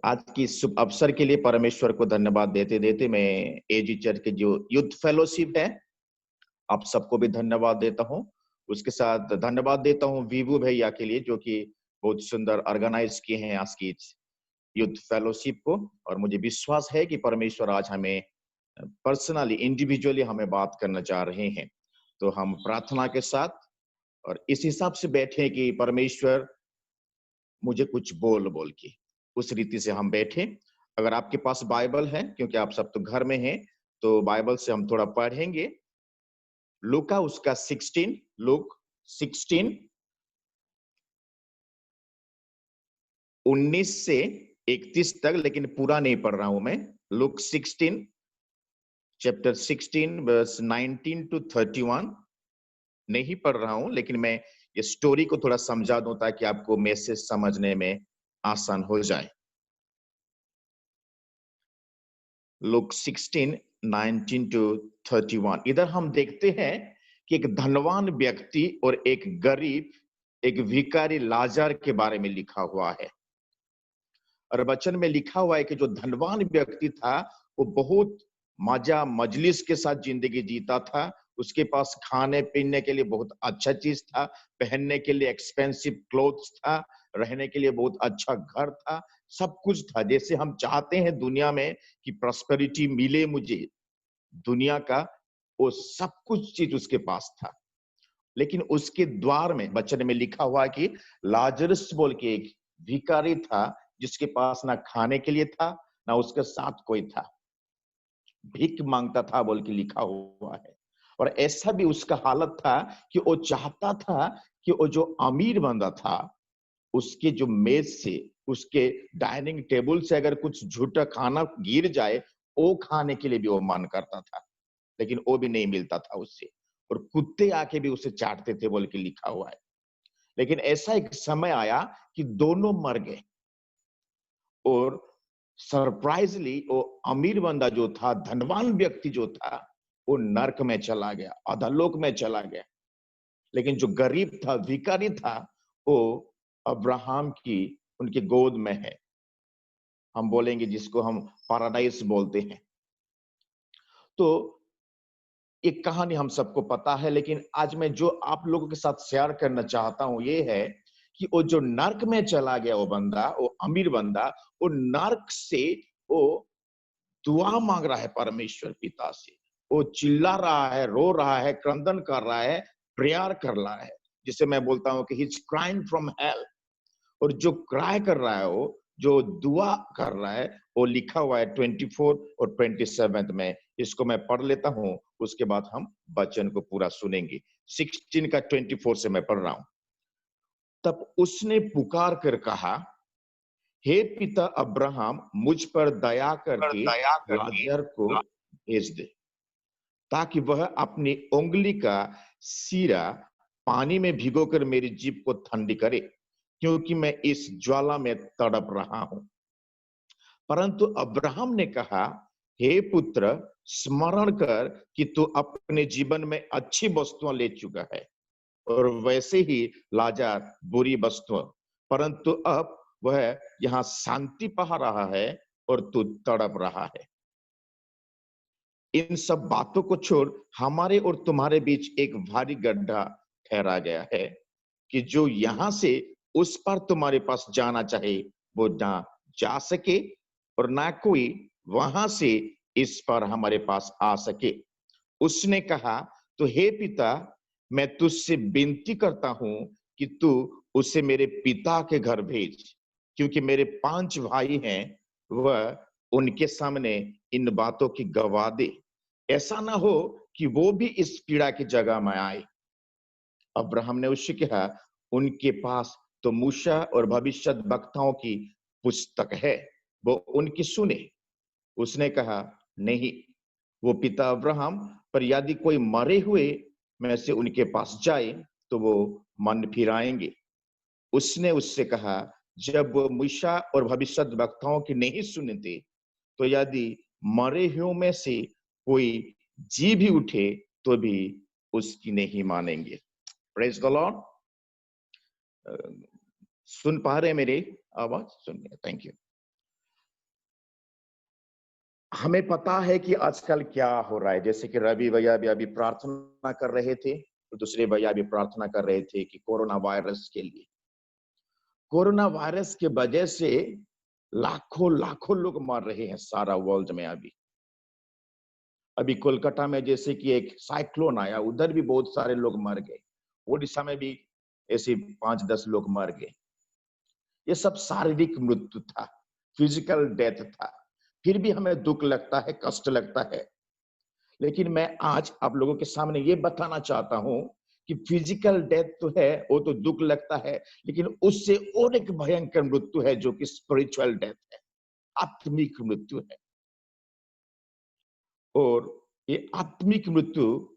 आज की इस शुभ अवसर के लिए परमेश्वर को धन्यवाद देते देते मैं एजी चर्च के जो यूथ फेलोशिप है, आप सबको भी धन्यवाद देता हूँ। उसके साथ धन्यवाद देता हूँ वीवू भैया के लिए, जो कि बहुत सुंदर ऑर्गेनाइज किए हैं आज की यूथ फेलोशिप को। और मुझे विश्वास है कि परमेश्वर आज हमें पर्सनली, इंडिविजुअली हमें बात करना चाह रहे हैं। तो हम प्रार्थना के साथ और इस हिसाब से बैठे कि परमेश्वर मुझे कुछ बोल बोल के, उस रीति से हम बैठे। अगर आपके पास बाइबल है, क्योंकि आप सब तो घर में हैं, तो बाइबल से हम थोड़ा पढ़ेंगे। लूका उसका 16, लूक 16 19 से 31 तक, लेकिन पूरा नहीं पढ़ रहा हूं मैं। लूक 16 चैप्टर 16 वर्स 19 टू 31 नहीं पढ़ रहा हूं, लेकिन मैं ये स्टोरी को थोड़ा समझा दूं ताकि आपको मैसेज समझने में आसान हो जाए। लूक 16 19 टू 31 इधर हम देखते हैं कि एक धनवान व्यक्ति और एक गरीब, एक भिखारी लाजर के बारे में लिखा हुआ है। और वचन में लिखा हुआ है कि जो धनवान व्यक्ति था वो बहुत मजा मजलिस के साथ जिंदगी जीता था। उसके पास खाने पीने के लिए बहुत अच्छा चीज था, पहनने के लिए एक्सपेंसिव क्लोथ्स था, रहने के लिए बहुत अच्छा घर था, सब कुछ था जैसे हम चाहते हैं दुनिया में कि प्रॉस्पेरिटी मिले मुझे दुनिया का, वो सब कुछ चीज उसके पास था। लेकिन उसके द्वार में वचन में लिखा हुआ है कि लाजरस बोल के एक भिखारी था, जिसके पास ना खाने के लिए था, ना उसके साथ कोई था, भीख मांगता था बोल के लिखा हुआ है। और ऐसा भी उसका हालत था कि वो चाहता था कि वो जो अमीर बंदा था, उसके जो मेज से, उसके डाइनिंग टेबल से अगर कुछ झूठा खाना गिर जाए, वो खाने के लिए भी वो मन करता था, लेकिन वो भी नहीं मिलता था उससे। और कुत्ते आके भी उसे चाटते थे बोल के लिखा हुआ है। लेकिन ऐसा एक समय आया कि दोनों मर गए। और सरप्राइजली वो अमीर बंदा जो था, धनवान व्यक्ति जो था, वो नर्क में चला गया, अधोलोक में चला गया। लेकिन जो गरीब था, भिखारी था, वो अब्राहम की उनकी गोद में है। हम बोलेंगे जिसको हम पैराडाइस बोलते हैं। तो एक कहानी हम सबको पता है, लेकिन आज मैं जो आप लोगों के साथ शेयर करना चाहता हूं ये है कि वो जो नर्क में चला गया वो बंदा, वो अमीर बंदा, वो नर्क से वो दुआ मांग रहा है परमेश्वर पिता से। वो चिल्ला रहा है, रो रहा है, क्रंदन कर रहा है, प्रेयर कर रहा है, जिसे मैं बोलता हूं कि ही इज क्राइंग फ्रॉम हेल। और जो क्राई कर रहा है, वो जो दुआ कर रहा है, वो लिखा हुआ है 24 और 27 में। इसको मैं पढ़ लेता हूं, उसके बाद हम वचन को पूरा सुनेंगे। 16 का 24 से मैं पढ़ रहा हूं। तब उसने पुकार कर कहा, हे पिता अब्राहम, मुझ पर दया पर करके दया करके लाजर को भेज दे, ताकि वह अपनी उंगली का सीरा पानी में भिगोकर मेरी जीभ को ठंडी करे, क्योंकि मैं इस ज्वाला में तड़प रहा हूं। परंतु अब्राहम ने कहा, हे पुत्र, स्मरण कर कि तू अपने जीवन में अच्छी वस्तुएं ले चुका है, और वैसे ही लाजर बुरी वस्तुएं, परंतु अब वह यहाँ शांति पा रहा है और तू तड़प रहा है। इन सब बातों को छोड़ हमारे और तुम्हारे बीच एक भारी गड्ढा ठहरा गया है, कि जो यहां से उस पर तुम्हारे पास जाना चाहे वो ना जा सके, और ना कोई वहां से इस पर हमारे पास आ सके। उसने कहा, तो हे पिता, मैं तुझसे विनती करता हूं कि तू उसे मेरे पिता के घर भेज, क्योंकि मेरे 5 भाई हैं। वह उनके सामने इन बातों की गवाह दे, ऐसा ना हो कि वो भी इस पीड़ा की जगह में आए। अब्राहम ने उससे कहा, उनके पास तो मूसा और भविष्यद्वक्ताओं की पुस्तक है, वो उनकी सुने। उसने कहा, नहीं, वो पिता अब्राहम, पर यदि कोई मरे हुए में से उनके पास जाए तो वो मन फिराएंगे। उसने उससे कहा, जब वो मूसा और भविष्यद्वक्ताओं की नहीं सुनते, तो यदि मरे हुओं में से कोई जी भी उठे तो भी उसकी नहीं मानेंगे। Praise the Lord. सुन पा रहे हैं मेरी आवाज? सुन, थैंक यू। हमें पता है कि आजकल क्या हो रहा है, जैसे कि रवि भैया भी अभी प्रार्थना कर रहे थे, तो दूसरे भैया भी प्रार्थना कर रहे थे कि कोरोना वायरस के लिए। कोरोना वायरस के वजह से लाखों-लाखों लोग मर रहे हैं सारा वर्ल्ड में अभी। अभी कोलकाता में जैसे कि एक साइक्लोन आया, उधर भी बहुत सारे लोग मर गए। ओडिशा में भी ऐसे 5-10 लोग मर गए। ये सब शारीरिक मृत्यु था, फिजिकल डेथ था। फिर भी हमें दुःख लगता है, कष्ट लगता है। लेकिन मैं आज आप लोगों के सामने ये बताना चाहता हूँ कि फिजिकल डेथ तो है, वो तो दुःख लगता है, लेकिन उससे और एक भयंकर मृत्यु है जो कि स्पिरिचुअल डेथ है, आत्मिक मृत्यु है। और ये आत्मिक मृत्यु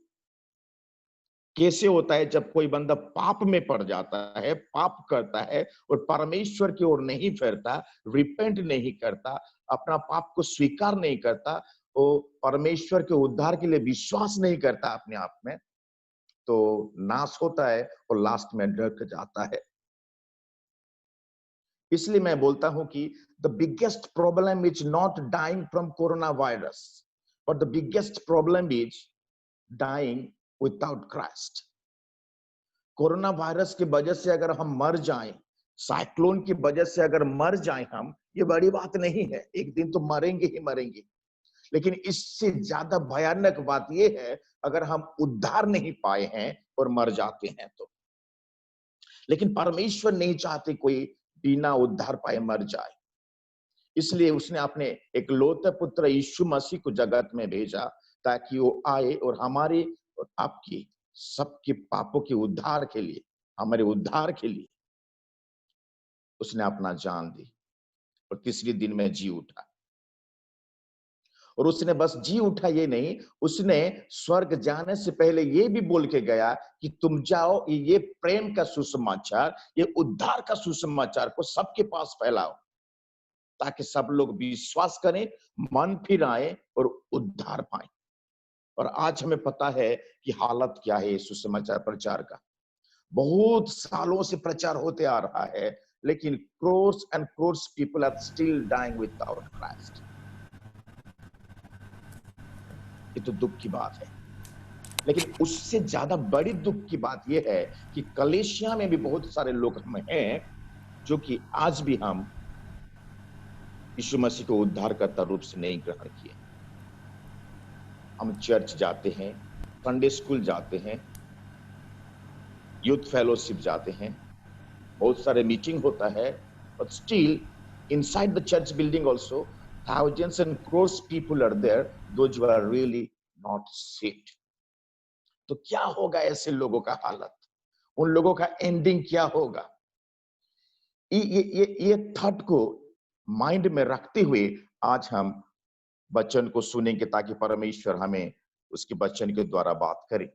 कैसे होता है जब कोई बंदा पाप में पड़ जाता है, पाप करता है और परमेश्वर की ओर नहीं फिरता, रिपेंट नहीं करता, अपना पाप को स्वीकार नहीं करता, वो परमेश्वर के उद्धार के लिए विश्वास नहीं करता अपने आप में, तो नाश होता है और लास्ट में नरक जाता है। इसलिए मैं बोलता हूं कि the biggest problem is not dying from corona virus, but the biggest problem is dying without Christ. Corona virus की वजह से अगर हम मर जाएं, साइक्लोन की वजह से अगर मर जाएं हम, ये बड़ी बात नहीं है, एक दिन तो मरेंगे ही मरेंगे। लेकिन इससे ज्यादा भयानक बात यह है अगर हम उद्धार नहीं पाए हैं और मर जाते हैं तो। लेकिन परमेश्वर नहीं चाहते कोई बिना उद्धार पाए मर जाए। इसलिए उसने अपने एकलौते पुत्र यीशु मसीह को जगत में भेजा ताकि वो आए और हमारे और आपकी सबके पापों के उद्धार के लिए, हमारे उद्धार के लिए उसने अपना जान दी और तीसरे दिन में जी उठा। और उसने बस जी उठा ये नहीं, उसने स्वर्ग जाने से पहले ये भी बोल के गया कि तुम जाओ, ये प्रेम का सुसमाचार, ये उद्धार का सुसमाचार को सबके पास फैलाओ, ताकि सब लोग विश्वास करें, मन फिर आए और उद्धार पाएं। और आज हमें पता है कि हालत क्या है इस सुसमाचार प्रचार का। बहुत सालों से प्रचार होते आ रहा है, लेकिन crores and crores people are still dying without Christ। ये तो दुख की बात है। लेकिन उससे ज्यादा बड़ी दुख की बात यह है कि कलेशिया में भी बहुत सारे लोग हम हैं जो कि आज भी हम यीशु मसीह को उद्धारकर्ता रूप से नहीं ग्रहण किए। हम चर्च जाते हैं, संडे स्कूल जाते हैं, यूथ फेलोशिप जाते हैं, बहुत सारे मीटिंग होता है, but still inside the church building also thousands and crores people are there, those who are really not saved। तो क्या होगा ऐसे लोगों का हालत, उन लोगों का एंडिंग क्या होगा? ये थॉट को माइंड में रखते हुए आज हम वचन को सुनेंगे ताकि परमेश्वर हमें उसके वचन के द्वारा बात करे।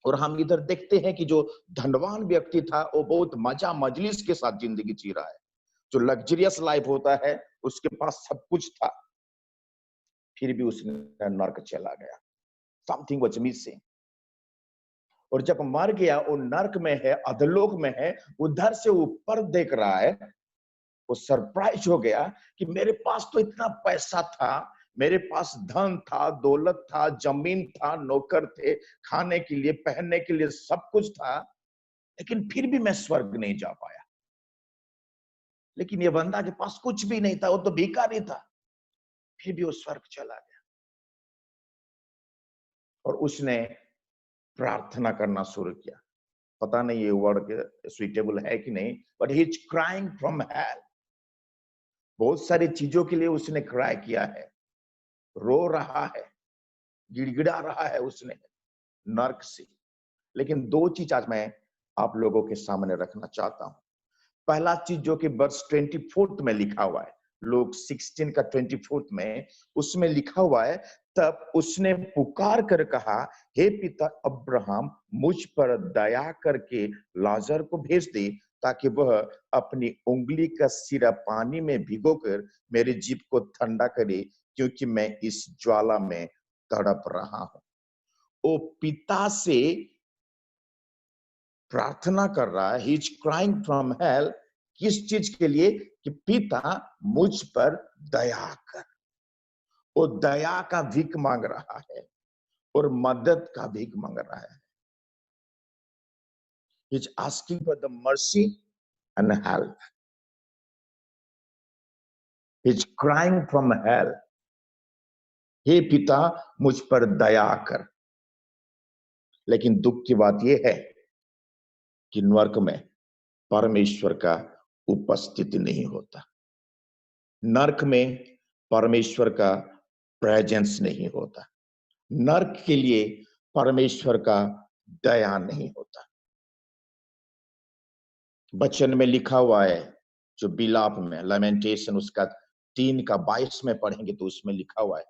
और हम इधर देखते हैं कि जो धनवान व्यक्ति था वो बहुत मजा मजलिस के साथ जिंदगी जी रहा है। जो लग्जरियस लाइफ होता है उसके पास सब कुछ था, फिर भी उसने नर्क चला गया। Something was missing. और जब मर गया वो नर्क में है, अधोलोक में है, उधर से ऊपर देख रहा है, वो सरप्राइज हो गया कि मेरे पास तो इतना पैसा था, मेरे पास धन था, दौलत था, जमीन था, नौकर थे, खाने के लिए पहनने के लिए सब कुछ था, लेकिन फिर भी मैं स्वर्ग नहीं जा पाया। लेकिन ये बंदा के पास कुछ भी नहीं था, वो तो भिखारी था, फिर भी वो स्वर्ग चला गया। और उसने प्रार्थना करना शुरू किया। पता नहीं ये वर्ड सुइटेबल है कि नहीं, but he is crying from hello. बहुत सारी चीजों के लिए उसने क्राई किया है, रो रहा है, गिड़गिड़ा रहा है उसने नर्क से। लेकिन दो चीज आज मैं आप लोगों के सामने रखना चाहता हूं। पहला चीज जो कि वर्स 24 में लिखा हुआ है, लोग 16 का 24 में, उसमें लिखा हुआ है, तब उसने पुकार कर कहा, हे पिता अब्राहम, मुझ पर दया करके लाजर को भेज दे ताकि वह अपनी उंगली का सिरा पानी में भिगोकर मेरी जीभ को ठंडा करे, क्योंकि मैं इस ज्वाला में तड़प रहा हूं। वो पिता से प्रार्थना कर रहा है, ही इज क्राइंग फ्रॉम हेल। किस चीज के लिए? कि पिता मुझ पर दया कर। वो दया का भीख मांग रहा है और मदद का भीख मांग रहा है। He's asking for the mercy and help. He's crying from hell. हे पिता, मुझ पर दया कर। लेकिन दुख की बात यह है कि नर्क में परमेश्वर का उपस्थिति नहीं होता। नर्क में परमेश्वर का प्रेजेंस नहीं होता। नर्क के लिए परमेश्वर का दया नहीं होता। वचन में लिखा हुआ है, जो बिलाप में लैमेंटेशन उसका 3:22 में पढ़ेंगे तो उसमें लिखा हुआ है,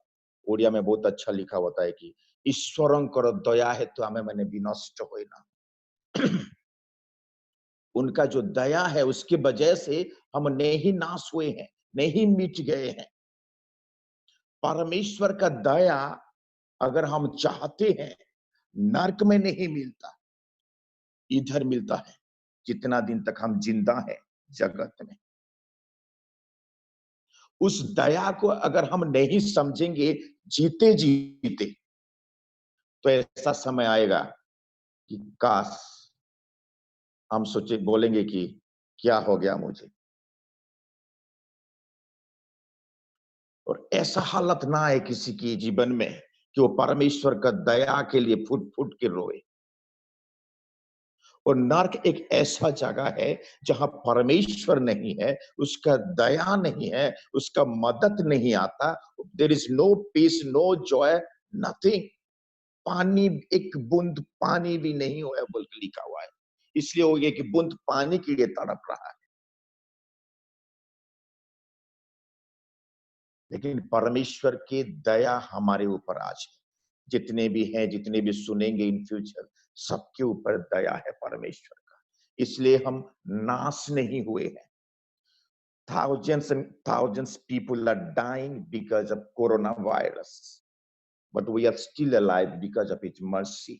ओडिया में बहुत अच्छा लिखा होता है कि ईश्वरंकर दया है तो हमें मैंने विनष्ट होए ना। उनका जो दया है उसकी वजह से हम नहीं नाश हुए हैं, नहीं मिट गए हैं। परमेश्वर का दया अगर हम चाहते हैं, नरक में नहीं मिलता, इधर मिलता है, जितना दिन तक हम जिंदा हैं जगत में। उस दया को अगर हम नहीं समझेंगे जीते जीते, तो ऐसा समय आएगा कि काश हम सोचे बोलेंगे कि क्या हो गया मुझे। और ऐसा हालत ना आए किसी के जीवन में कि वो परमेश्वर का दया के लिए फुट फुट के रोए। और नर्क एक ऐसा जगह है जहां परमेश्वर नहीं है, उसका दया नहीं है, उसका मदद नहीं आता। There is no peace, no joy, nothing. पानी, एक बूंद पानी भी नहीं हुआ है बोल के लिखा हुआ है। इसलिए वो ये कि बूंद पानी के लिए तड़प रहा है। लेकिन परमेश्वर की दया हमारे ऊपर आज है। जितने भी हैं, जितने भी सुनेंगे इन फ्यूचर, सबके ऊपर दया है परमेश्वर का। इसलिए हम नाश नहीं हुए हैं। Thousands and thousands people are dying because of coronavirus, but we are still alive because of its mercy.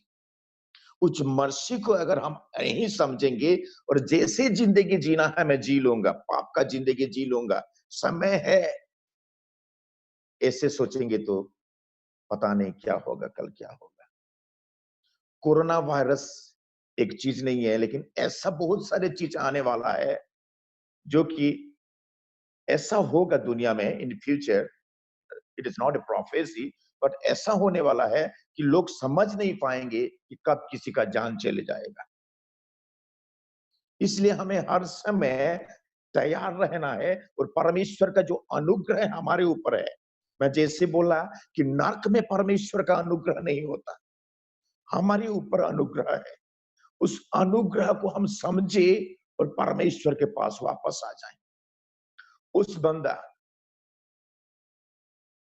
उस मर्सी को अगर हम नहीं समझेंगे और जैसे जिंदगी जीना है मैं जी लूंगा, पाप का जिंदगी जी लूंगा, समय है, ऐसे सोचेंगे तो पता नहीं क्या होगा, कल क्या होगा। कोरोना वायरस एक चीज नहीं है, लेकिन ऐसा बहुत सारे चीज आने वाला है जो कि ऐसा होगा दुनिया में in future. It is not a prophecy, but ऐसा होने वाला है कि लोग समझ नहीं पाएंगे कि कब किसी का जान चले जाएगा। इसलिए हमें हर समय तैयार रहना है और परमेश्वर का जो अनुग्रह हमारे ऊपर है, मैं जैसे बोला कि नर्क में परमेश्वर का अनुग्रह नहीं होता, हमारे ऊपर अनुग्रह है। उस अनुग्रह को हम समझे और परमेश्वर के पास वापस आ जाएं। उस बंदा,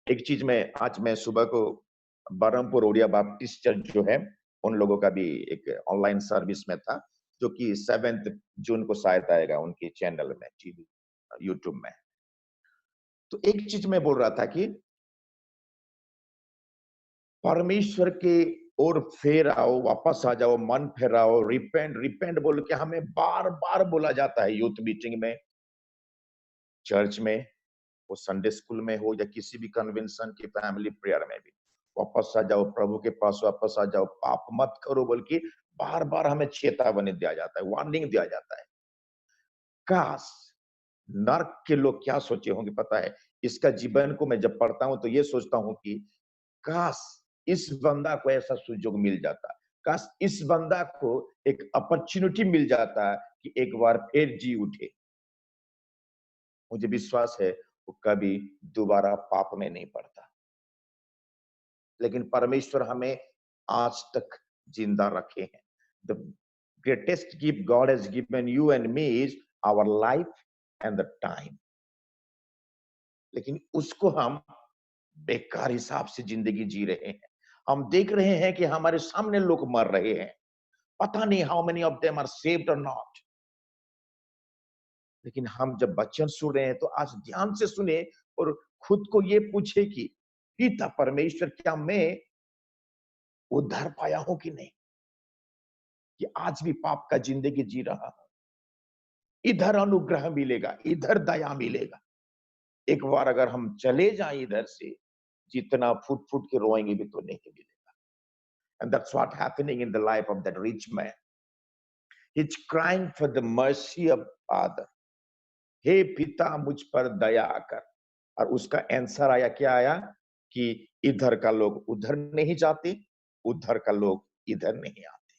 एक चीज में आज मैं सुबह को बरहमपुर ओडिया बैप्टिस्ट चर्च जो है, उन लोगों का भी एक ऑनलाइन सर्विस में था, जो कि 7 जून को शायद आएगा उनके चैनल में, टीवी यूट्यूब में। तो एक चीज मैं बोल रहा था कि परमेश्वर के ओर फेर आओ, वापस आ जाओ, मन फेराओ, रिपेंट रिपेंट बोल के हमें बार बार बोला जाता है। यूथ मीटिंग में, चर्च में, वो संडे स्कूल में हो या किसी भी कन्वेंशन की फैमिली प्रेयर में भी, वापस आ जाओ, प्रभु के पास वापस आ जाओ, पाप मत करो बोल के बार बार हमें चेतावनी दिया जाता है, वार्निंग दिया जाता है। काश नर्क के लोग क्या सोचे होंगे पता है। इसका जीवन को मैं जब पढ़ता हूं तो ये सोचता हूं कि काश इस बंदा को ऐसा सुयोग मिल जाता, काश इस बंदा को एक अपॉर्चुनिटी मिल जाता कि एक बार फिर जी उठे। मुझे विश्वास है वो कभी दोबारा पाप में नहीं पड़ता। लेकिन परमेश्वर हमें आज तक जिंदा रखे हैं। The greatest gift God has given you and me is our life and the time. लेकिन उसको हम बेकार हिसाब से जिंदगी जी रहे हैं। हम देख रहे हैं कि हमारे सामने लोग मर रहे हैं, पता नहीं how many of them are saved और नॉट। लेकिन हम जब वचन सुन रहे हैं तो आज ध्यान से सुने और खुद को ये पूछे कि पिता परमेश्वर, क्या मैं उद्धार पाया हूं कि नहीं, कि आज भी पाप का जिंदगी जी रहा हूं। इधर अनुग्रह मिलेगा, इधर दया मिलेगा। एक बार अगर हम चले जाएं इधर से, जितना फूट फूट के रोएंगे भी तो नहीं मिलेगा। And that's what happening in the life of that rich man. He is crying for the mercy of father. हे पिता मुझ पर दया कर। और उसका आंसर आया, क्या आया कि इधर का लोग उधर नहीं जाते, उधर का लोग इधर नहीं आते,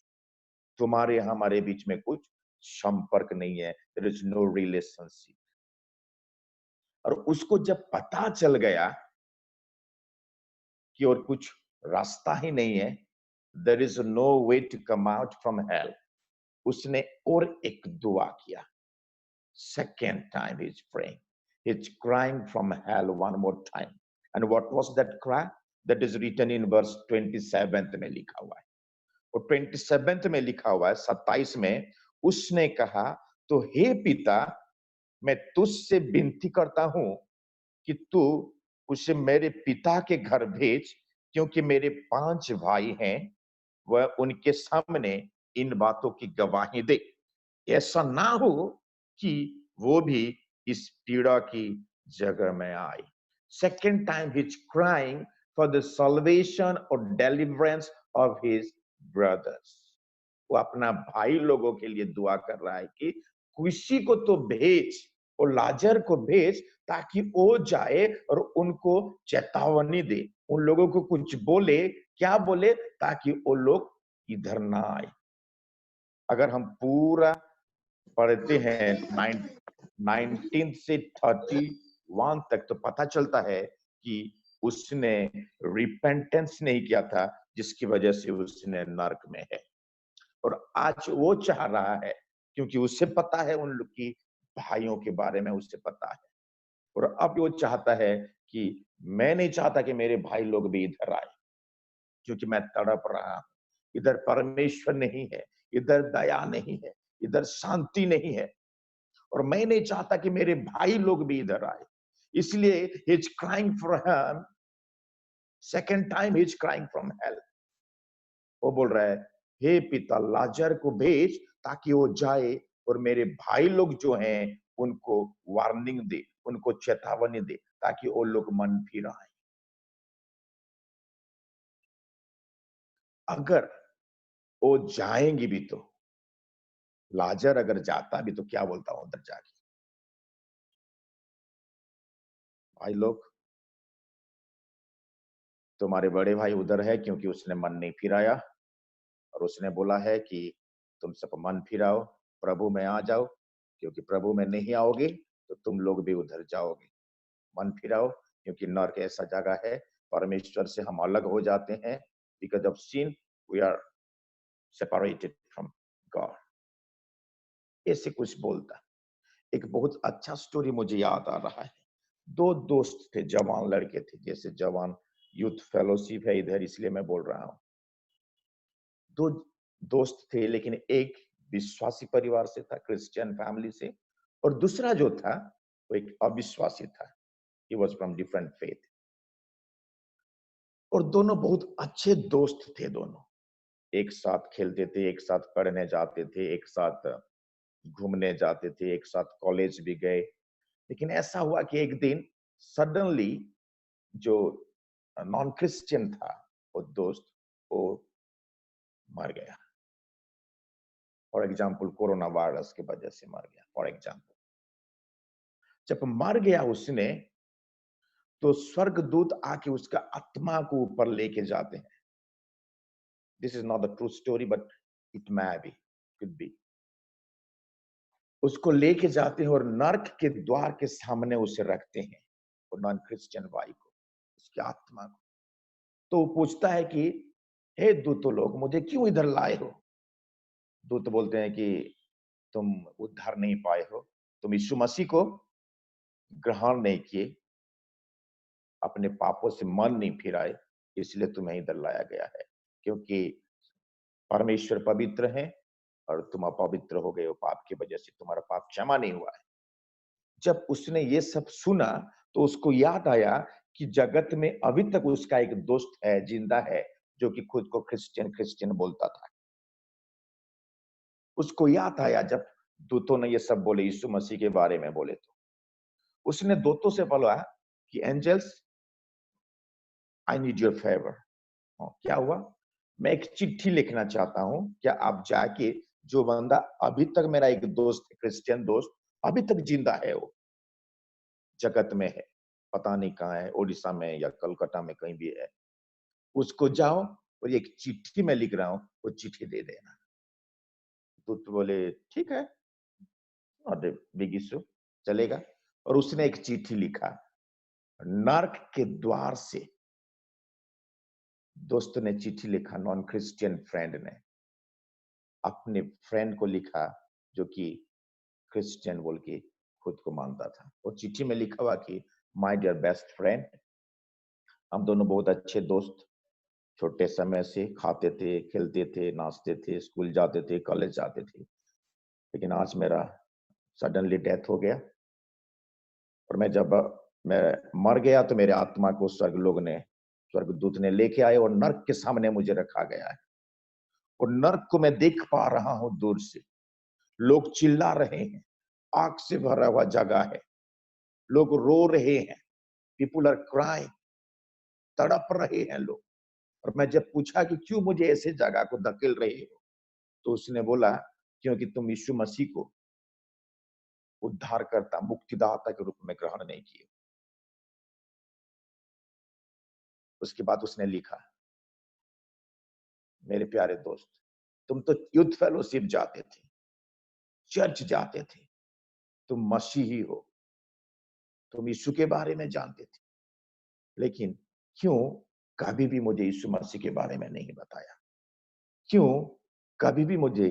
तुम्हारे हमारे बीच में कुछ संपर्क नहीं है, देयर इज नो रिलेशनशिप। और उसको जब पता चल गया कि और कुछ रास्ता ही नहीं है, there is no way to come out from hell, उसने और एक दुआ किया। Second time he's praying. He's crying from hell one more time. And what was that cry? That is written in verse 27 में लिखा हुआ है। और 27 में लिखा हुआ है, 27 में उसने कहा, तो हे पिता, मैं तुझसे विनती करता हूं कि तू उसे मेरे पिता के घर भेज, क्योंकि मेरे 5 भाई हैं, वह उनके सामने इन बातों की गवाही दे। ऐसा ना हो कि वो भी इस पीड़ा की जगह में आए। Second time he is crying for the salvation और डिलीवरेंस ऑफ हिज ब्रदर्स। वो अपना भाई लोगों के लिए दुआ कर रहा है कि किसी को तो भेज, और लाजर को भेज, ताकि वो जाए और उनको चेतावनी दे, उन लोगों को कुछ बोले। क्या बोले? ताकि वो लोग इधर ना आए। अगर हम पूरा पढ़ते हैं 19 से 31 तक, तो पता चलता है कि उसने रिपेंटेंस नहीं किया था, जिसकी वजह से उसने नरक में है। और आज वो चाह रहा है, क्योंकि उसे पता है, उन लोग की भाइयों के बारे में उसे पता है, और अब वो चाहता है कि मैं नहीं चाहता कि मेरे भाई लोग भी इधर आए, क्योंकि मैं तड़प रहा हूं। इधर परमेश्वर नहीं है, इधर दया नहीं है, इधर शांति नहीं है, और मैं नहीं चाहता कि मेरे भाई लोग भी इधर आए। इसलिए ही is crying for him. Second time he is crying from hello. वो बोल रहा है, हे पिता, लाजर को भेज ताकि वो जाए और मेरे भाई लोग जो हैं उनको वार्निंग दे, उनको चेतावनी दे, ताकि वो लोग मन फिर आए। अगर वो जाएंगे भी तो, लाजर अगर जाता भी तो क्या बोलता हूं उधर जाके, भाई लोग, तुम्हारे बड़े भाई उधर है, क्योंकि उसने मन नहीं फिराया, और उसने बोला है कि तुम सब मन फिराओ, प्रभु में आ जाओ, क्योंकि प्रभु में नहीं आओगे तो तुम लोग भी उधर जाओगे। मन फिराओ, क्योंकि नरक ऐसा जगह है, परमेश्वर से हम अलग हो जाते हैं। Because of sin we are separated from God. ऐसे कुछ बोलता। एक बहुत अच्छा स्टोरी मुझे याद आ रहा है। दो दोस्त थे, जवान लड़के थे, जैसे जवान यूथ फेलोशिप है इधर, इसलिए मैं बोल रहा हूँ। दो दोस्त थे, लेकिन एक विश्वासी परिवार से था, क्रिश्चियन फैमिली से, और दूसरा जो था वो एक अविश्वासी था। He was from different faith. और दोनों बहुत अच्छे दोस्त थे दोनों। एक साथ खेलते थे, एक साथ पढ़ने जाते थे, एक साथ घूमने जाते थे, एक साथ कॉलेज भी गए। लेकिन ऐसा हुआ कि एक दिन सडनली जो नॉन क्रिश्चियन था, वो दोस्त, वो मर गया। फॉर एग्जाम्पल कोरोना वायरस की वजह से मर गया, फॉर एग्जाम्पल। जब मर गया उसने, तो स्वर्गदूत आके उसका आत्मा को ऊपर लेके जाते हैं। This is not the true story, but it may be, could be. उसको लेके जाते हैं और नर्क के द्वार के सामने उसे रखते हैं, और नॉन क्रिश्चियन भाई को, उसकी आत्मा को। तो वो पूछता है कि हे दूतों लोग, मुझे क्यों इधर लाए हो? दूत बोलते हैं कि तुम उद्धार नहीं पाए हो, तुम यीशु मसीह को ग्रहण नहीं किए, अपने पापों से मन नहीं फिराए, इसलिए तुम्हें इधर लाया गया है। क्योंकि परमेश्वर पवित्र है, और तुम अपवित्र हो गए हो, पाप की वजह से तुम्हारा पाप क्षमा नहीं हुआ है। जब उसने ये सब सुना, तो उसको याद आया कि जगत में अभी तक उसका एक दोस्त है, जिंदा है, जो कि खुद को क्रिश्चियन क्रिश्चियन बोलता था। उसको याद आया जब दूतों ने ये सब बोले, यीशु मसीह के बारे में बोले, तो उसने दूतों से बोला कि angels, I need your favour. क्या हुआ? मैं एक चिट्ठी लिखना चाहता हूँ, क्या आप जाके, जो बंदा अभी तक मेरा एक दोस्त, क्रिश्चियन दोस्त, अभी तक जिंदा है, वो जगत में है, पता नहीं कहाँ है, उड़ीसा में या कलकत्ता में कहीं भी है, उसको जाओ और एक चिट्ठी मैं लिख रहा हूँ, वो चिट्ठी दे देना। तो बोले ठीक है, नॉट ए बिग इश्यू, चलेगा। और उसने एक चिट्ठी लिखा, नर्क के द्वार से। दोस्त ने चिट्ठी लिखा, नॉन क्रिश्चियन फ्रेंड ने अपने फ्रेंड को लिखा, जो कि क्रिश्चियन बोल के खुद को मानता था। और चिट्ठी में लिखा हुआ कि माय डियर बेस्ट फ्रेंड, हम दोनों बहुत अच्छे दोस्त, छोटे समय से खाते थे, खेलते थे, नाचते थे, स्कूल जाते थे, कॉलेज जाते थे, लेकिन आज मेरा सडनली डेथ हो गया। और मैं मर गया तो मेरे आत्मा को स्वर्गदूत ने लेके आए और नर्क के सामने मुझे रखा गया है। और नर्क को मैं देख पा रहा हूं दूर से, लोग चिल्ला रहे हैं, आग से भरा हुआ जगह है, लोग रो रहे हैं, पीपुल आर क्राइंग, तड़प रहे हैं लोग। और मैं जब पूछा कि क्यों मुझे ऐसे जगह को धकेल रहे हो, तो उसने बोला क्योंकि तुम यीशु मसीह को उद्धारकर्ता, मुक्तिदाता के रूप में ग्रहण नहीं किए। उसके बाद उसने लिखा, मेरे प्यारे दोस्त, तुम तो यूथ फेलोशिप जाते थे, चर्च जाते थे, तुम मसीही हो, तुम यीशु के बारे में जानते थे, लेकिन क्यों कभी भी मुझे यीशु मसीह के बारे में नहीं बताया? क्यों कभी भी मुझे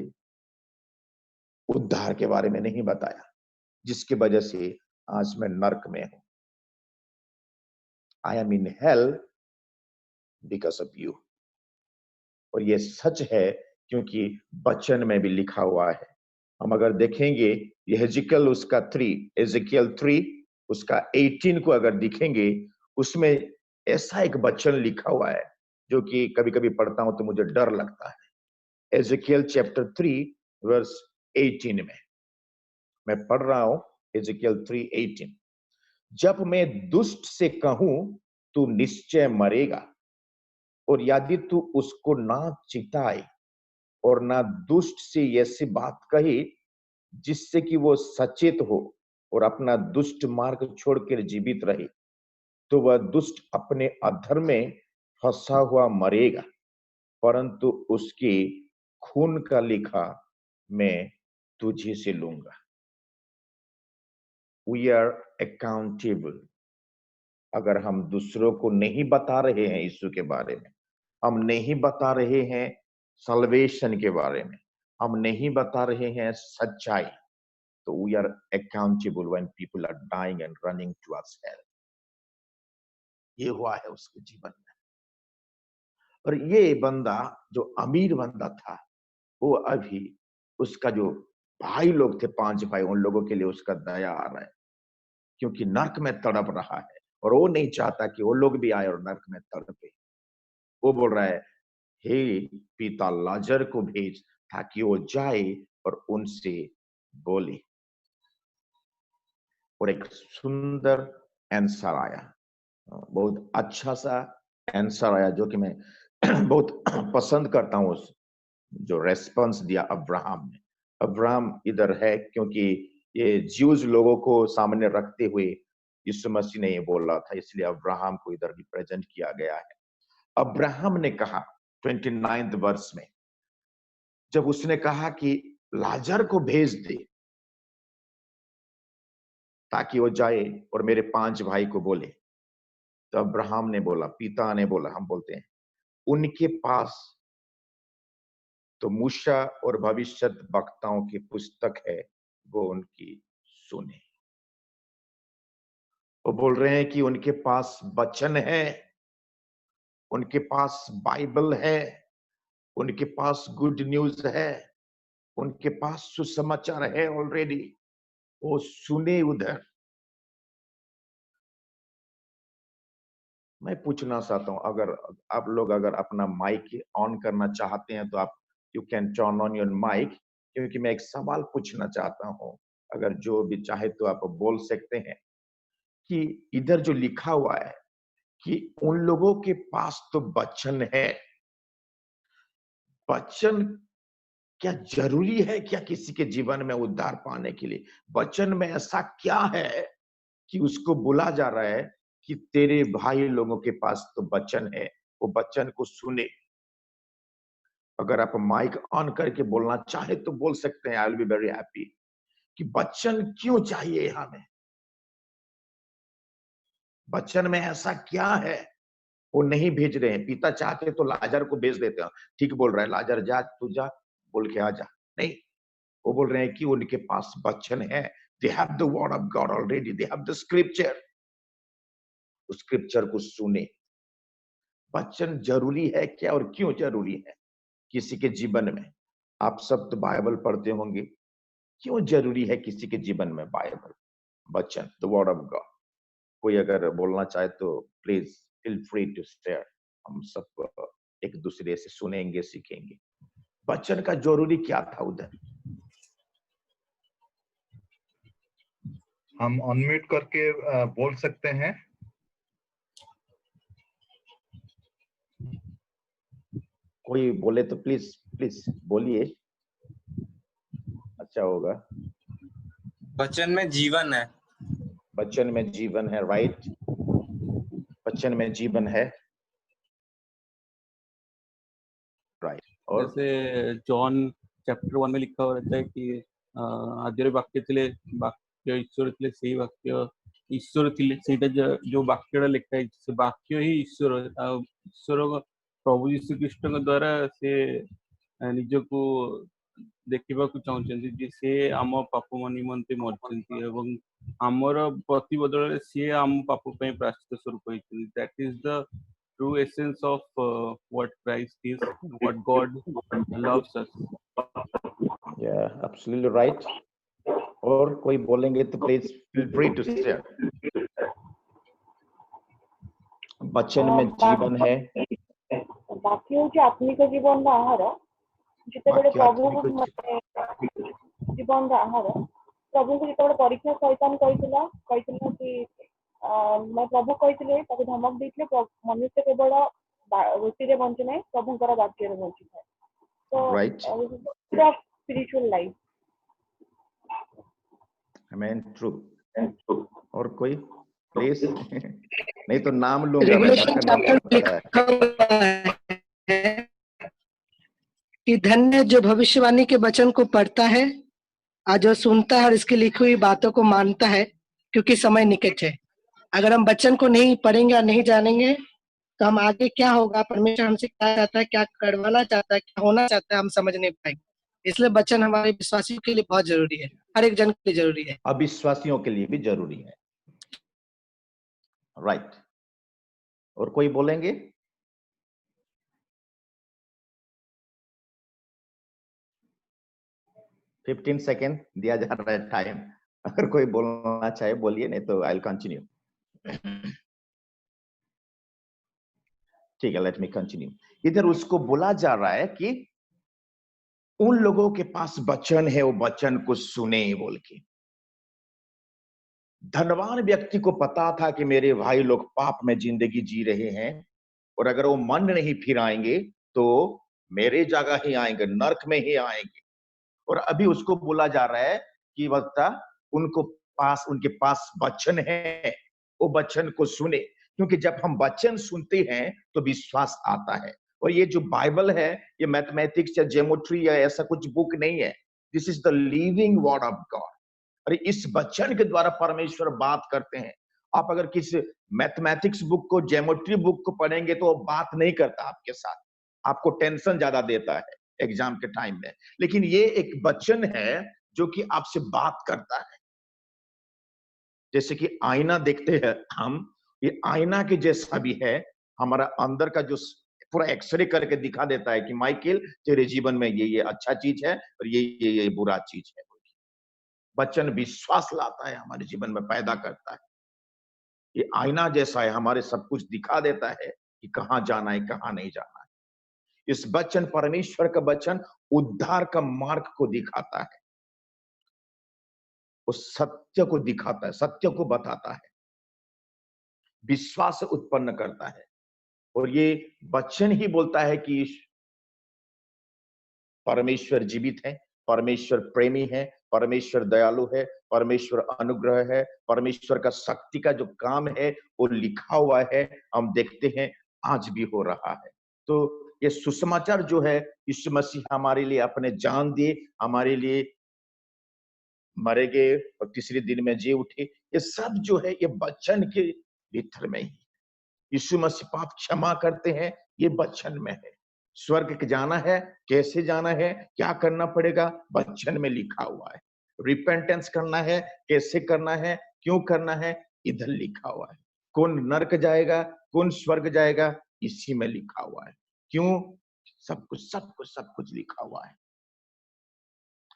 उद्धार के बारे में नहीं बताया, जिसकी वजह से आज मैं नर्क में हूं। I am in hell because of you. और ये सच है, क्योंकि वचन में भी लिखा हुआ है। हम अगर देखेंगे, ये हेजिकल उसका 3, एजेकियल 3 उसका 18 को अगर दिखेंगे, उसमें ऐसा एक वचन लिखा हुआ है जो कि कभी कभी पढ़ता हूं तो मुझे डर लगता है। एजेकियल चैप्टर 3 वर्स 18 में मैं पढ़ रहा हूं, एजेकियल 3:18, जब मैं दुष्ट से कहूं तू निश्चय मरेगा, और यदि तू उसको ना चिताए और ना दुष्ट से ऐसी बात कही जिससे कि वो सचेत हो और अपना दुष्ट मार्ग छोड़कर जीवित रहे, तो वह दुष्ट अपने अधर्म में फंसा हुआ मरेगा, परंतु उसके खून का लेखा मैं तुझे से लूंगा। We are accountable. अगर हम दूसरों को नहीं बता रहे हैं यीशु के बारे में, हम नहीं बता रहे हैं सल्वेशन के बारे में, हम नहीं बता रहे हैं सच्चाई, तो we are accountable when people are dying and running towards hell. ये हुआ है उसके जीवन में। और ये बंदा, जो अमीर बंदा था, वो अभी उसका जो भाई लोग थे, 5 भाई, उन लोगों के लिए उसका दया आ रहा है, क्योंकि नर्क में तड़प रहा है और वो नहीं चाहता कि वो लोग भी आए और नर्क में तड़पे। वो बोल रहा है, हे पिता, लाजर को भेज ताकि वो जाए और उनसे बोले। और एक सुंदर आंसर आया, बहुत अच्छा सा आंसर आया, जो कि मैं बहुत पसंद करता हूँ। उस जो रेस्पॉन्स दिया अब्राहम ने, अब्राहम इधर है क्योंकि ये ज्यूज लोगों को सामने रखते हुए यीशु मसीह ने ये बोला था, इसलिए अब्राहम को इधर रिप्रेजेंट किया गया है। अब्राहम ने कहा 29th वर्ष में, जब उसने कहा कि लाजर को भेज दे ताकि वो जाए और मेरे 5 भाई को बोले, तो अब्राहम ने बोला, पिता ने बोला, हम बोलते हैं, उनके पास तो मूसा और भविष्य वक्ताओं की पुस्तक है, वो उनकी सुने। वो बोल रहे हैं कि उनके पास वचन है, उनके पास बाइबल है, उनके पास गुड न्यूज है, उनके पास सुसमाचार है ऑलरेडी, वो सुने उधर। मैं पूछना चाहता हूं, अगर आप लोग अगर अपना माइक ऑन करना चाहते हैं तो आप, you can turn on your mic, क्योंकि मैं एक सवाल पूछना चाहता हूं। अगर जो भी चाहे तो आप बोल सकते हैं कि इधर जो लिखा हुआ है कि उन लोगों के पास तो वचन है। वचन क्या जरूरी है क्या किसी के जीवन में उद्धार पाने के लिए? वचन में ऐसा क्या है कि उसको बोला जा रहा है कि तेरे भाई लोगों के पास तो वचन है, वो वचन को सुने। अगर आप माइक ऑन करके बोलना चाहे तो बोल सकते हैं, I will be very happy. कि वचन क्यों चाहिए हमें? वचन में ऐसा क्या है? वो नहीं भेज रहे हैं। पिता चाहते तो लाजर को भेज देते हैं। ठीक बोल रहा है, लाजर जा, तू जा, बोल के आ जा। नहीं, वो बोल रहे हैं कि उनके पास वचन है। They have the word of God already, they have the scripture. उस स्क्रिप्चर को सुने। वचन जरूरी है क्या और क्यों जरूरी है किसी के जीवन में? आप सब तो बाइबल पढ़ते होंगे। क्यों जरूरी है किसी के जीवन में बाइबल, वचन, द वर्ड ऑफ गॉड? कोई अगर बोलना चाहे तो please feel free to share. हम सब एक दूसरे से सुनेंगे, सीखेंगे। वचन का जरूरी क्या था उधर? हम अनम्यूट करके बोल सकते हैं। कोई बोले तो प्लीज प्लीज बोलिए, अच्छा होगा। वचन में जीवन है। वचन में जीवन है, राइट। वचन में जीवन है, राइट। और जैसे जॉन चैप्टर 1 में लिखा हुआ रहता है कि आद्य वाक्य थिले, वाक्य ईश्वर थिले, सेही वाक्य ईश्वर थिले। सेटा जो वाक्यटा लिखा है, से वाक्य ही ईश्वर। ईश्वर प्रभु यीशु कृष्ण द्वारा से निजको देखिबाकू चाहुचंती जे से आम पाप निमंते मरचंती एवं आमर प्रति बदल से आम पाप पे प्रायश्चित स्वरूप होइछंती। That is the true essence of what Christ is, what God loves us. Yeah absolutely right. और कोई बोलेंगे तो please feel free to share. वचन में जीवन है। ବାକି ହଉଛି ଆତ୍ମିକ ଜୀବନର ଆହାର। ଯେତେବେଳେ ପ୍ରଭୁଙ୍କୁ ଜୀବନର ଆହାର, ପ୍ରଭୁଙ୍କୁ ଯେତେବେଳେ ପରୀକ୍ଷା ଶୈତାନ କହିଥିଲା କି ପ୍ରଭୁ କହିଥିଲେ, ତାକୁ ଧମକ ଦେଇଥିଲେ, ମନୁଷ୍ୟ କେବଳ ରୁଟିରେ ବଞ୍ଚେ ନାହିଁ, ପ୍ରଭୁଙ୍କର ବାକ୍ୟରେ ବଞ୍ଚିଥାଏ। ତ ସ୍ପିରିଚୁଆଲ ଲାଇଫ। आमेन, ट्रू। और कोई प्लीज? नहीं तो नाम लूंगा मैं। कि धन्य जो भविष्यवाणी के वचन को पढ़ता है और जो सुनता है और इसकी लिखी हुई बातों को मानता है, क्योंकि समय निकट है। अगर हम वचन को नहीं पढ़ेंगे और नहीं जानेंगे तो हम आगे क्या होगा, परमेश्वर हमसे क्या चाहता है, क्या करवाना चाहता है, क्या होना चाहता है, हम समझ नहीं पाएंगे। इसलिए वचन हमारे विश्वासियों के लिए बहुत जरूरी है, हर एक जन के लिए जरूरी है। अविश्वासियों के लिए भी जरूरी है, राइट। और कोई बोलेंगे? $15 सेकेंड दिया जा रहा है टाइम। अगर कोई बोलना चाहे बोलिए, नहीं तो आई विल कंटिन्यू। ठीक है, लेट मी कंटिन्यू। इधर उसको बोला जा रहा है कि उन लोगों के पास वचन है, वो वचन को सुने बोल के। धनवान व्यक्ति को पता था कि मेरे भाई लोग पाप में जिंदगी जी रहे हैं, और अगर वो मन नहीं फिराएंगे तो मेरे जगह ही आएंगे, नरक में ही आएंगे। और अभी उसको बोला जा रहा है कि बता उनके पास वचन है, वो वचन को सुने। क्योंकि जब हम वचन सुनते हैं तो विश्वास आता है। और ये जो बाइबल है, ये मैथमेटिक्स या ज्योमेट्री या ऐसा कुछ बुक नहीं है। This is the living word of God. और इस वचन के द्वारा परमेश्वर बात करते हैं। आप अगर किसी मैथमेटिक्स बुक को, ज्योमेट्री बुक को पढ़ेंगे तो वो बात नहीं करता आपके साथ, आपको टेंशन ज्यादा देता है एग्जाम के टाइम में। लेकिन ये एक वचन है जो कि आपसे बात करता है। जैसे कि आईना देखते हैं हम, ये आईना के जैसा भी है। हमारा अंदर का जो पूरा एक्सरे करके दिखा देता है कि माइकल तेरे जीवन में ये अच्छा चीज है और ये बुरा चीज है। वचन विश्वास लाता है, हमारे जीवन में पैदा करता है। ये आईना जैसा है, हमारे सब कुछ दिखा देता है कि कहां जाना है, कहां नहीं जाना है। इस वचन, परमेश्वर का वचन उद्धार का मार्ग को दिखाता है, उस सत्य को दिखाता है, सत्य को बताता है। विश्वास उत्पन्न करता है। और ये वचन ही बोलता है कि परमेश्वर जीवित है, परमेश्वर प्रेमी है, परमेश्वर दयालु है, परमेश्वर अनुग्रह है, परमेश्वर का शक्ति का जो काम है वो लिखा हुआ है, हम देखते हैं आज भी हो रहा है। तो ये सुसमाचार जो है, यीशु मसीह हमारे लिए अपने जान दिए, हमारे लिए मरे गए और तीसरे दिन में जी उठे, ये सब जो है ये वचन के भीतर में ही। यीशु मसीह पाप क्षमा करते हैं, ये वचन में है। स्वर्ग के जाना है, कैसे जाना है, क्या करना पड़ेगा, वचन में लिखा हुआ है। रिपेंटेंस करना है, कैसे करना है, क्यों करना है, इधर लिखा हुआ है। कौन नरक जाएगा, कौन स्वर्ग जाएगा, इसी में लिखा हुआ है। क्यों? सब कुछ लिखा हुआ है।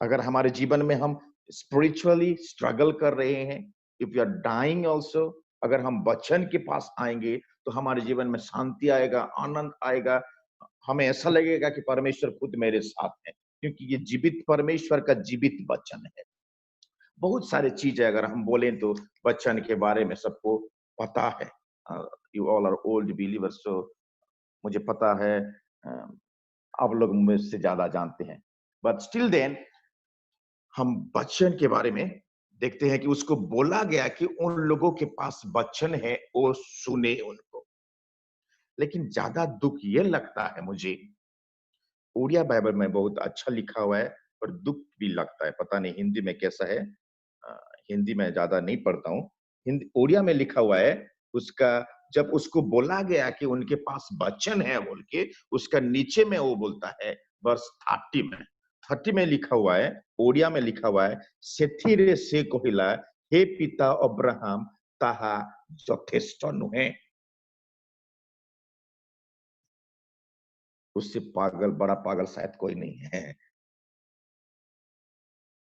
अगर हमारे जीवन में हम स्पिरिचुअली स्ट्रगल कर रहे हैं, if you are dying also, अगर हम वचन के पास आएंगे तो हमारे जीवन में शांति आएगा, आनंद आएगा। हमें ऐसा लगेगा कि परमेश्वर खुद मेरे साथ है, क्योंकि ये जीवित परमेश्वर का जीवित वचन है। बहुत सारे चीजें अगर हम बोलें तो वचन के बारे में सबको पता है। You all are old believers, so मुझे पता है, आप लोग मुझसे ज्यादा जानते हैं, बट स्टिल देन हम वचन के बारे में देखते हैं कि उसको बोला गया कि उन लोगों के पास वचन है, वो सुने उनको। लेकिन ज्यादा दुख ये लगता है मुझे, उड़िया बाइबल में बहुत अच्छा लिखा हुआ है, पर दुख भी लगता है। पता नहीं हिंदी में कैसा है, हिंदी में ज्यादा नहीं पढ़ता हूँ। हिंदी उड़िया में लिखा हुआ है, उसका जब उसको बोला गया कि उनके पास वचन है बोल के, उसका नीचे में वो बोलता है वर्ष 30 में लिखा हुआ है, ओडिया में लिखा हुआ है, सेथिरे से कहिला हे पिता अब्राहम ताहा यथेष्ट नुहे। उससे पागल, बड़ा पागल शायद कोई नहीं है।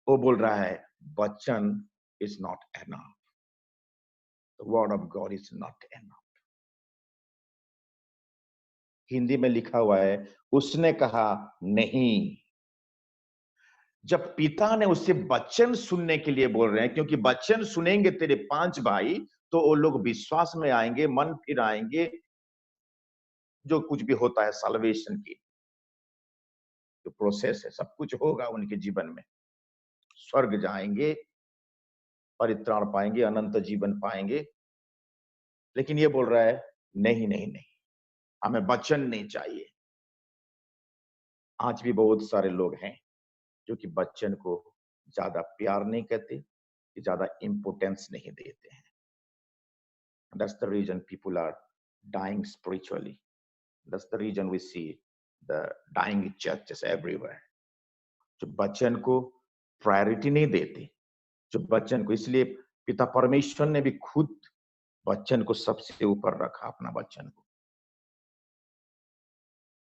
वो बोल रहा है वचन is not enough, the word of God is not enough. Hindi में लिखा हुआ है, उसने कहा नहीं। जब पिता ने उससे वचन सुनने के लिए बोल रहे हैं, क्योंकि वचन सुनेंगे तेरे 5 भाई तो वो लोग विश्वास में आएंगे, मन फिर आएंगे, जो कुछ भी होता है साल्वेशन की जो प्रोसेस है, सब कुछ होगा उनके जीवन में। स्वर्ग जाएंगे, परित्राण पाएंगे, अनंत जीवन पाएंगे। लेकिन ये बोल रहा है नहीं नहीं नहीं, हमें वचन नहीं चाहिए। आज भी बहुत सारे लोग हैं जो कि वचन को ज्यादा प्यार नहीं करते, ज्यादा इंपोर्टेंस नहीं देते हैं। That's the reason people are dying spiritually. That's the reason we see the dying churches everywhere. जो वचन को प्रायोरिटी नहीं देते, जो वचन को, इसलिए पिता परमेश्वर ने भी खुद वचन को सबसे ऊपर रखा, अपना वचन को।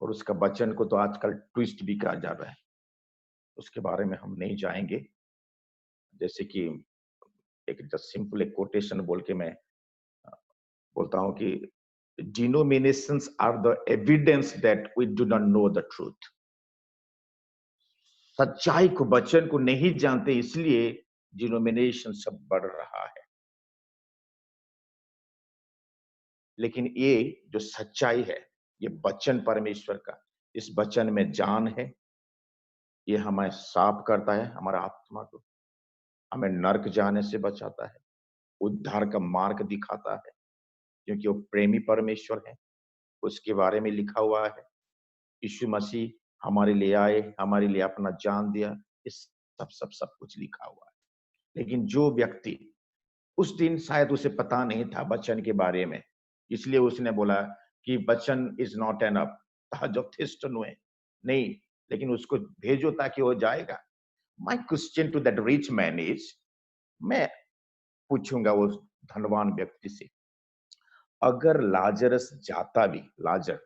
और उसका वचन को तो आजकल ट्विस्ट भी कहा जा रहा है, उसके बारे में हम नहीं जाएंगे। जैसे कि एक जस्ट सिंपल एक कोटेशन बोल के मैं बोलता हूं कि denominations are the evidence that we do not know the truth. सच्चाई को, वचन को नहीं जानते, इसलिए डिनोमिनेशन सब बढ़ रहा है। लेकिन ये जो सच्चाई है, ये वचन परमेश्वर का, इस वचन में जान है। ये हमें साफ करता है, हमारा आत्मा को, हमें नरक जाने से बचाता है, उद्धार का मार्ग दिखाता है, क्योंकि वो प्रेमी परमेश्वर है। उसके बारे में लिखा हुआ है, यीशु मसीह हमारे लिए आए, हमारे लिए अपना जान दिया, इस सब कुछ लिखा हुआ है। लेकिन जो व्यक्ति, उस दिन शायद उसे पता नहीं था वचन के बारे में, इसलिए उसने बोला कि वचन इज नॉट एनफ, यथेष्ट नहीं, लेकिन उसको भेजो ताकि वो जाएगा। My question to that rich man is, मैं पूछूंगा उस धनवान व्यक्ति से, अगर लाजरस जाता भी, लाजर,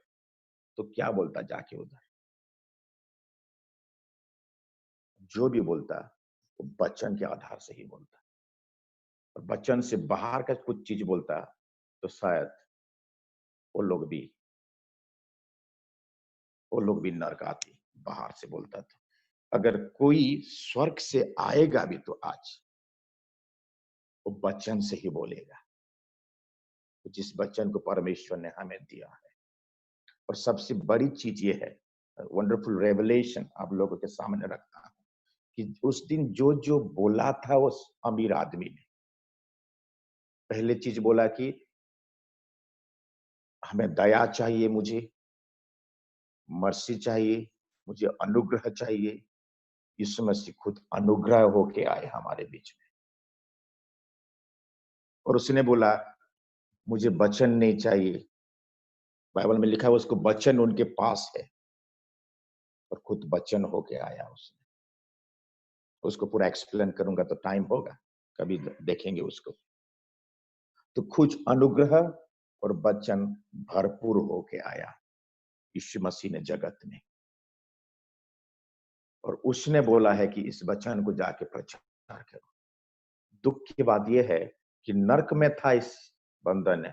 तो क्या बोलता जाके उधर? जो भी बोलता वो वचन के आधार से ही बोलता, और वचन से बाहर का कुछ चीज बोलता तो शायद वो लोग भी नरक आती, बाहर से बोलता था। अगर कोई स्वर्ग से आएगा भी तो आज वो वचन से ही बोलेगा। जिस वचन को परमेश्वर ने हमें दिया है। और सबसे बड़ी चीज ये है, वंडरफुल रेवलेशन आप लोगों के सामने रखता हूं, कि उस दिन जो जो बोला था उस अमीर आदमी ने, पहले चीज बोला कि हमें दया चाहिए, मुझे मर्सी चाहिए, मुझे अनुग्रह चाहिए। यीशु मसीह खुद अनुग्रह होके आए हमारे बीच में, और उसने बोला मुझे वचन नहीं चाहिए। बाइबल में लिखा है उसको वचन उनके पास है, और खुद वचन होके आया उसने। उसको पूरा एक्सप्लेन करूंगा तो टाइम होगा, कभी देखेंगे उसको। तो कुछ अनुग्रह और वचन भरपूर होके आया यीशु मसीह ने जगत में, और उसने बोला है कि इस वचन को जाके प्रचार करो। दुख की बात यह है कि नरक में था इस बंधन ने,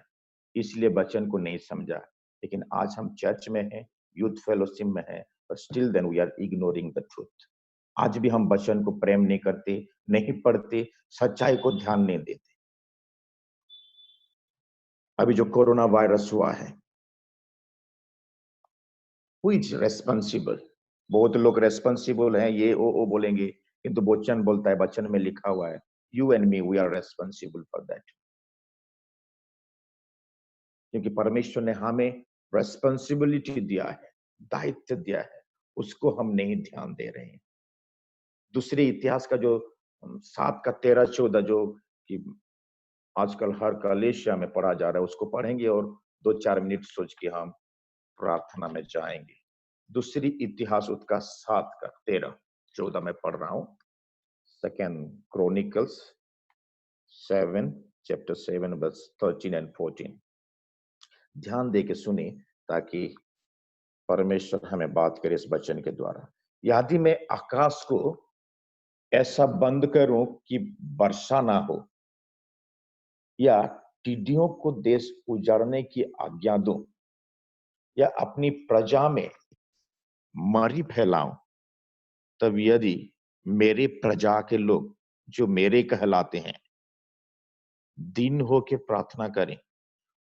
इसलिए वचन को नहीं समझा। लेकिन आज हम चर्च में हैं, यूथ फेलोशिप में हैं, but still then we are ignoring the truth। आज भी हम वचन को प्रेम नहीं करते, नहीं पढ़ते, सच्चाई को ध्यान नहीं देते। अभी जो कोरोना वायरस हुआ है, who is responsible? बहुत लोग रेस्पॉन्सिबल हैं, ये ओ बोलेंगे, किंतु वचन बोलता है, वचन में लिखा हुआ है, you and me we are responsible for that. क्योंकि परमेश्वर ने हमें रेस्पॉन्सिबिलिटी दिया है, दायित्व दिया है, उसको हम नहीं ध्यान दे रहे हैं। दूसरे इतिहास का जो 7 का 13-14 जो कि आजकल हर कलीसिया में पढ़ा जा रहा है, उसको पढ़ेंगे और 2-4 मिनट सोच के हम प्रार्थना में जाएंगे। दूसरी इतिहास उसका 7 का 13-14 में पढ़ रहा हूं। Second chronicles 7 chapter 7 verse 13 and 14। ध्यान दे के सुने ताकि परमेश्वर हमें बात करे इस वचन के द्वारा। यदि मैं आकाश को ऐसा बंद करूं कि वर्षा ना हो, या टिड्डियों को देश उजाड़ने की आज्ञा दूं, या अपनी प्रजा में मरी फैलाऊं, तब यदि मेरे प्रजा के लोग जो मेरे कहलाते हैं दिन होके प्रार्थना करें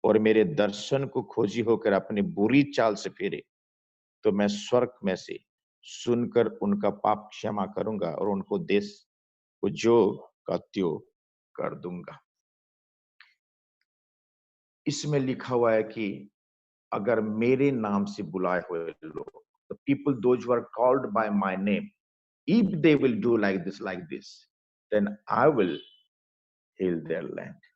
और मेरे दर्शन को खोजी होकर अपनी बुरी चाल से फिरे, तो मैं स्वर्ग में से सुनकर उनका पाप क्षमा करूंगा और उनको देश को जो का त्यों कर दूंगा। इसमें लिखा हुआ है कि अगर मेरे नाम से बुलाए हुए लोग, the people those who are called by my name, if they will do like this, then I will heal their land।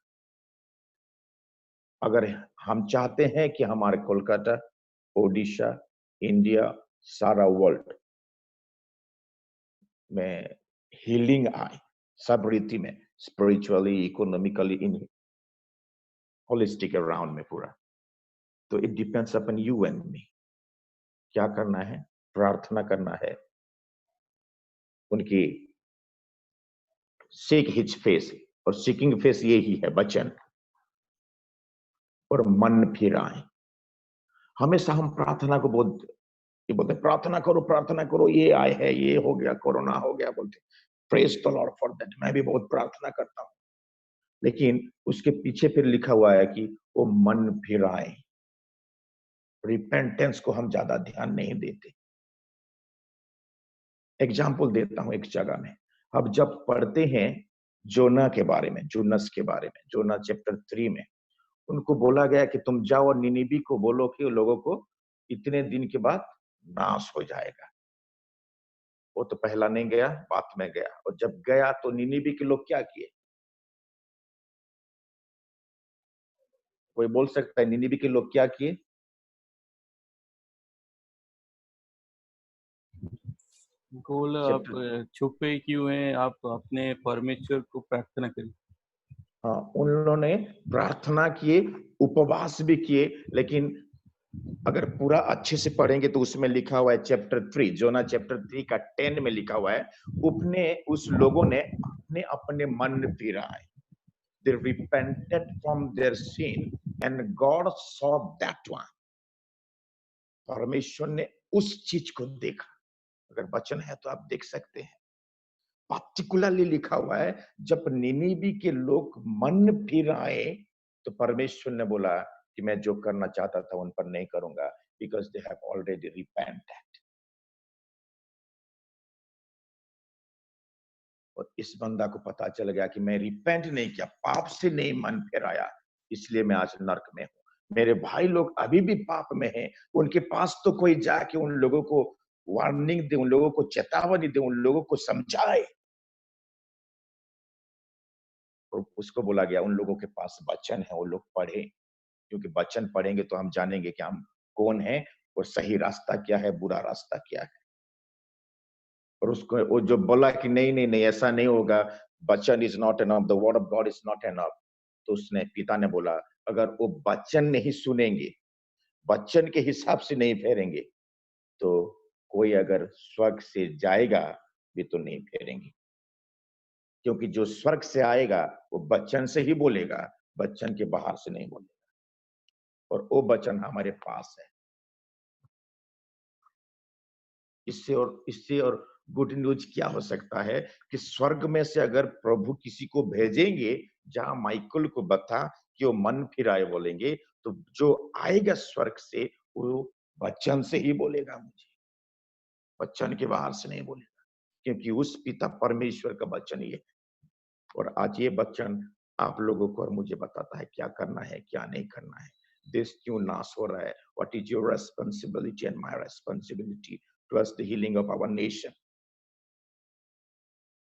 अगर हम चाहते हैं कि हमारे कोलकाता, ओडिशा, इंडिया, सारा वर्ल्ड में हीलिंग आए, सब रीति में, स्पिरिचुअली, इकोनॉमिकली, इन होलिस्टिक अराउंड में पूरा, तो it depends upon you and मी। क्या करना है? प्रार्थना करना है, उनकी सीक हिज फेस, और सीकिंग फेस यही है वचन, और मन फिराएं। हमेशा हम प्रार्थना को बहुत ये बोलते प्रार्थना करो, ये आए है, ये हो गया, कोरोना हो गया, बोलते praise the Lord for that. मैं भी बहुत प्रार्थना करता हूं, लेकिन उसके पीछे फिर लिखा हुआ है कि वो मन फिराएं। रिपेंटेंस को हम ज्यादा ध्यान नहीं देते। एग्जाम्पल देता हूं एक जगह में, अब जब पढ़ते हैं जोना के बारे में, जोनस के बारे में, जोना चैप्टर 3 में उनको बोला गया कि तुम जाओ और निनिवी को बोलो कि लोगों को इतने दिन के बाद नाश हो जाएगा। वो तो पहला नहीं गया, बाद में गया, और जब गया तो निनिवी के लोग क्या किए? कोई बोल सकता है निनिवी के लोग क्या किए? बोला आप छुपे क्यों हैं, आप अपने परमेश्वर को प्रार्थना करें। हाँ, उन्होंने प्रार्थना किए, उपवास भी किए, लेकिन अगर पूरा अच्छे से पढ़ेंगे तो उसमें लिखा हुआ है चैप्टर 3, जोना चैप्टर 3 का 10 में लिखा हुआ है, अपने उस लोगों ने अपने मन फिराए। They repented from their sin and God saw that one। परमेश्वर ने उस चीज को देखा। अगर वचन है तो आप देख सकते हैं, पार्टिकुलरली लिखा हुआ है जब निनिवी के लोग मन फिराए तो परमेश्वर ने बोला कि मैं जो करना चाहता था उन पर नहीं करूंगा, because they have already repented. और इस बंदा को पता चल गया कि मैं रिपेंट नहीं किया, पाप से नहीं मन फिराया, इसलिए मैं आज नर्क में हूं। मेरे भाई लोग अभी भी पाप में हैं, उनके पास तो कोई जाके उन लोगों को वार्निंग दे, उन लोगों को चेतावनी दे, उन लोगों को समझाए। और उसको बोला गया उन लोगों के पास वचन है, वो लोग पढ़े, क्योंकि वचन पढ़ेंगे तो हम जानेंगे कि हम कौन है और सही रास्ता क्या है, बुरा रास्ता क्या है। और उसको वो जो बोला कि नहीं नहीं नहीं ऐसा नहीं होगा, वचन is not enough, the word of God is not enough, तो उसने पिता ने बोला अगर वो वचन नहीं सुनेंगे, वचन के हिसाब से नहीं फेरेंगे, तो कोई अगर स्वर्ग से जाएगा भी तो नहीं फेरेंगे, क्योंकि जो स्वर्ग से आएगा वो वचन से ही बोलेगा, वचन के बाहर से नहीं बोलेगा। और वो वचन हमारे पास है। इससे और गुड न्यूज क्या हो सकता है कि स्वर्ग में से अगर प्रभु किसी को भेजेंगे, जहां माइकल को बता कि वो मन फिराए बोलेंगे, तो जो आएगा स्वर्ग से वो वचन से ही बोलेगा, मुझे वचन के बाहर से नहीं बोलेगा, क्योंकि उस पिता परमेश्वर का वचन ये है। और आज ये वचन आप लोगों को और मुझे बताता है क्या करना है क्या नहीं करना है। देश क्यों नाश हो रहा है, what is your responsibility and my responsibility towards the healing of our nation.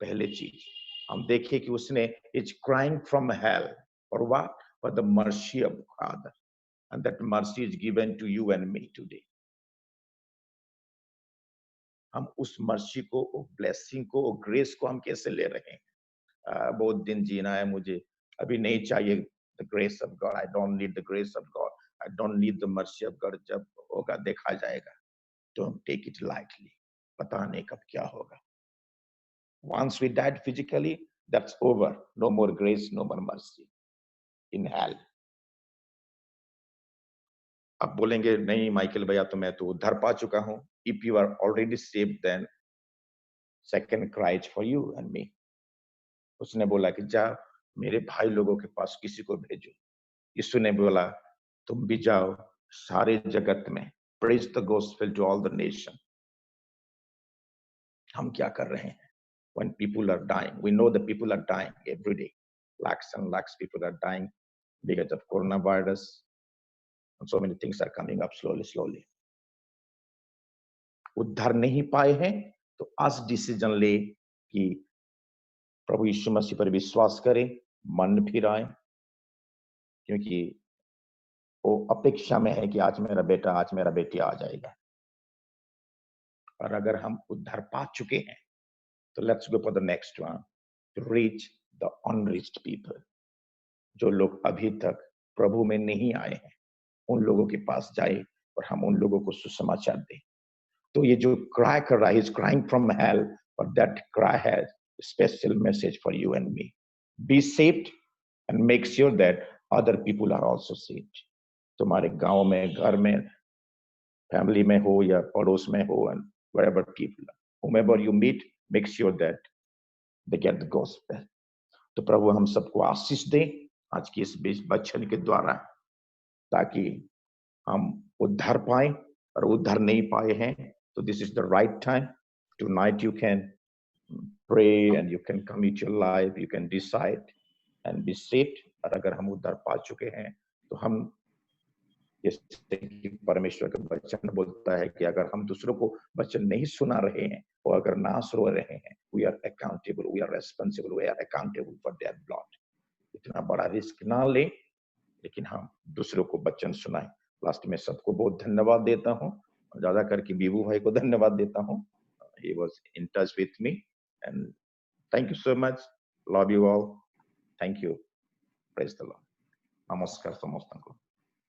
पहले चीज हम देखें कि उसने इज क्राइंग फ्रॉम हेल और what, for the mercy of father, and that mercy is given to you and me today. हम उस mercy को, ब्लेसिंग को, ग्रेस को हम कैसे ले रहे हैं? बहुत दिन जीना है मुझे, अभी नहीं चाहिए the grace of God, I don't need the grace of God, I don't need the mercy of God. जब होगा देखा जाएगा, डोंट टेक इट लाइटली, पता नहीं कब क्या होगा। Once we died physically, that's over. No more grace, no more mercy in hell. अब बोलेंगे नहीं माइकल भैया तो मैं तो उद्धार पा चुका हूं। If you are already saved, then second cries for you and me. उसने बोला कि जा मेरे भाई लोगों के पास किसी को भेजो। यीशु ने बोला तुम भी जाओ सारे जगत में, preach the gospel to all the nation. हम क्या कर रहे हैं? When people are dying, we know that people are dying every day. Lakhs and lakhs people are dying because of coronavirus, and so many things are coming up slowly. उद्धार नहीं पाए हैं तो आज डिसीजन ले कि प्रभु यीशु मसीह पर विश्वास करें, मन फिराएं, क्योंकि वो अपेक्षा में है कि आज मेरा बेटा, आज मेरा बेटी आ जाएगा। और अगर हम उद्धार पा चुके हैं तो let's go for the next one, to reach the unreached people. जो लोग अभी तक प्रभु में नहीं आए हैं, उन लोगों के पास जाए और हम उन लोगों को सुसमाचार दें। तो ये जो क्राई कर रहा है, is crying from hell, but that cry has special message for you and me. Be saved and make sure that other people are also saved. तुम्हारे गांव में, घर में, फैमिली में हो या पड़ोस में हो, and wherever people are, whomever you meet, make sure that they get the gospel. तो प्रभु हम सबको आशीष दे आज की इस वचन के द्वारा, ताकि हम उद्धार पाए, और उद्धार नहीं पाए हैं तो this is the right time. Tonight you can pray and you can commit your life, you can decide and be saved। और अगर हम उद्धार पा चुके हैं तो हम, जैसे कि परमेश्वर का वचन बोलता है कि अगर हम दूसरों को वचन नहीं सुना रहे हैं और अगर नाश रो रहे हैं, we are accountable, we are responsible, we are accountable for their blood. इतना बड़ा रिस्क ना ले, लेकिन हम दूसरों को वचन सुनाएं। लास्ट में सबको बहुत धन्यवाद देता हूं, ज्यादा करके बीबू भाई को धन्यवाद देता हूं। He was in touch with me and thank you so much. Love you all. Thank you. Praise the Lord. नमस्कार समस्तों को।